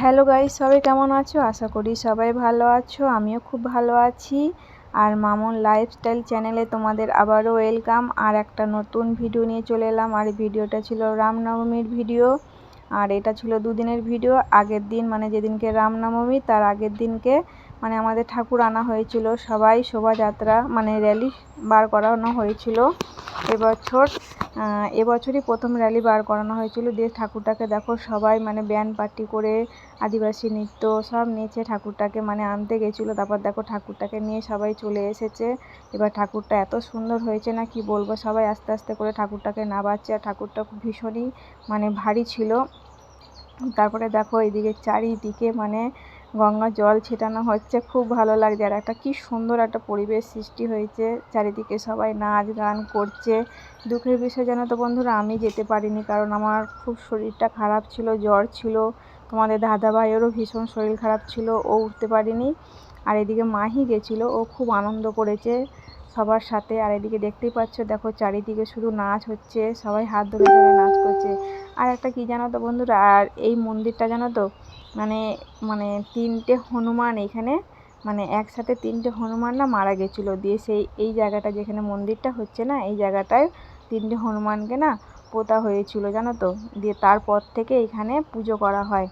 Hello guys, সবাই কেমন আছো? আশা করি সবাই ভালো আছো। আমিও খুব ভালো আছি। আর মামুন লাইফস্টাইল চ্যানেলে তোমাদের আবারও ওয়েলকাম। আর একটা নতুন ভিডিও নিয়ে চলে এলাম। আর ভিডিওটা ছিল রামনবমীর ভিডিও। আর এটা ছিল দুদিনের ভিডিও। আগের দিন মানে যেদিনকে রামনবমী তার আগের দিনকে মানে আমাদের ঠাকুর আনা হয়েছিল। সবাই শোভাযাত্রা মানে র্যালি বার করানো হয়েছিল এবছরই প্রথম র্যালি বার করানো হয়েছিল। দিয়ে ঠাকুরটাকে দেখো সবাই মানে ব্যান্ড পার্টি করে আদিবাসী নৃত্য সব নেচে ঠাকুরটাকে মানে আনতে গেছিলো। তারপর দেখো ঠাকুরটাকে নিয়ে সবাই চলে এসেছে। এবার ঠাকুরটা এত সুন্দর হয়েছে না কি বলবো, সবাই আস্তে আস্তে করে ঠাকুরটাকে নামাচ্ছে। আর ঠাকুরটা ভীষণই মানে ভারী ছিল। তারপরে দেখো এইদিকে চারিদিকে মানে গঙ্গা জল ছেটানো হচ্ছে, খুব ভালো লাগছে। আর একটা কি সুন্দর একটা পরিবেশ সৃষ্টি হয়েছে, চারিদিকে সবাই নাচ গান করছে। দুঃখের বিষয় জানো তো বন্ধুরা, আমি যেতে পারিনি, কারণ আমার খুব শরীরটা খারাপ ছিল, জ্বর ছিল। তোমাদের দাদা ভাইয়েরও ভীষণ শরীর খারাপ ছিল, ও উঠতে পারিনি। আর এদিকে মাহি গেছিলো, ও খুব আনন্দ করেছে সবার সাথে। আর এদিকে দেখতেই পাচ্ছ, দেখো চারিদিকে শুধু নাচ হচ্ছে, সবাই হাত ধরে ধরে নাচ করছে। আর একটা কি জানো তো বন্ধুরা, আর এই মন্দিরটা জানো তো মানে মানে তিনটে হনুমান এখানে মানে একসাথে তিনটে হনুমান না মারা গেছিলো। দিয়ে এই জায়গাটা যেখানে মন্দিরটা হচ্ছে না, এই জায়গাটায় তিনটে হনুমানকে না পোতা হয়েছিল জানো তো। দিয়ে তারপর থেকে এখানে পুজো করা হয়।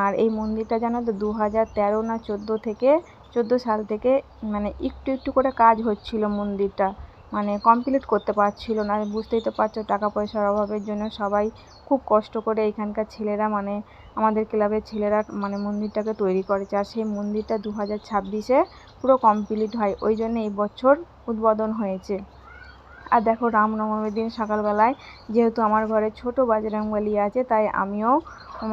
আর এই মন্দিরটা জানো তো 2013 না 14 সাল থেকে মানে একটু একটু করে কাজ হচ্ছিল। মন্দিরটা মানে কমপ্লিট করতে পারছিল না। বুঝতেই তো পারছো, টাকা পয়সার অভাবের জন্য সবাই খুব কষ্ট করে এখানকার ছেলেরা মানে আমাদের ক্লাবের ছেলেরা মানে মন্দিরটাকে তৈরি করেছে। আর সেই মন্দিরটা 2026-এ পুরো কমপ্লিট হয়, ওই জন্য এই বছর উদ্বোধন হয়েছে। আর দেখো রামনবমীর দিন সকালবেলায় যেহেতু আমার ঘরে ছোট বজরংবলী আছে, তাই আমিও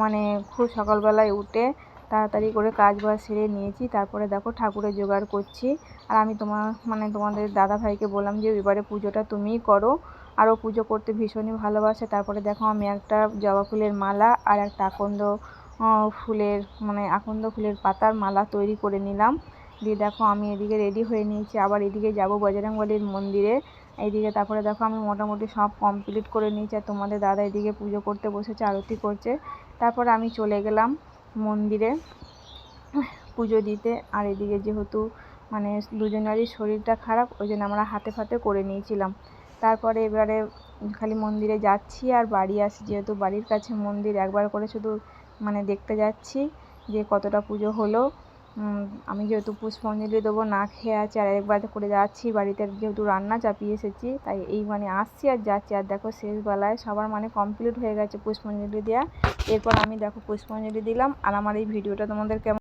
মানে খুব সকালবেলায় উঠে তাড়াতাড়ি করে কাজ বাজ সেরে নিয়েছি। তারপরে দেখো ঠাকুরের জোগাড় করছি। আর আমি তোমাদের দাদা ভাইকে বললাম যে এবারে পুজোটা তুমিই করো। আরও পুজো করতে ভীষণই ভালোবাসে। তারপরে দেখো আমি একটা জবা ফুলের মালা আর একটা আকন্দ ফুলের পাতার মালা তৈরি করে নিলাম। দিয়ে দেখো আমি এদিকে রেডি হয়ে নিয়েছি, আবার এদিকে যাব বজরংবলীর মন্দিরে। এইদিকে তারপরে দেখো আমি মোটামুটি সব কমপ্লিট করে নিয়েছি। আর তোমাদের দাদা এদিকে পুজো করতে বসেছে, আরতি করছে। তারপরে আমি চলে গেলাম মন্দিরে পুজো দিতে। আর এদিকে যেহেতু মানে দুজনেরই শরীরটা খারাপ, ওই জন্য আমরা হাতে ফাতে করে নিয়েছিলাম। তারপরে এবারে খালি মন্দিরে যাচ্ছি আর বাড়ি আসি, যেহেতু বাড়ির কাছে মন্দির, একবার করে শুধু মানে দেখতে যাচ্ছি যে কতটা পুজো হলো। আমি যেহেতু পুষ্পাঞ্জলি দেবো না খেয়ে আছি, আর একবার করে যাচ্ছি বাড়িতে, যেহেতু রান্না চাপিয়ে এসেছি, তাই এই মানে আসছি আর যাচ্ছি। আর দেখো শেষবেলায় সবার মানে কমপ্লিট হয়ে গেছে পুষ্পাঞ্জলি দেওয়া। এরপর আমি দেখো পুষ্পাঞ্জলি দিলাম। আর আমার এই ভিডিওটা তোমাদের কেমন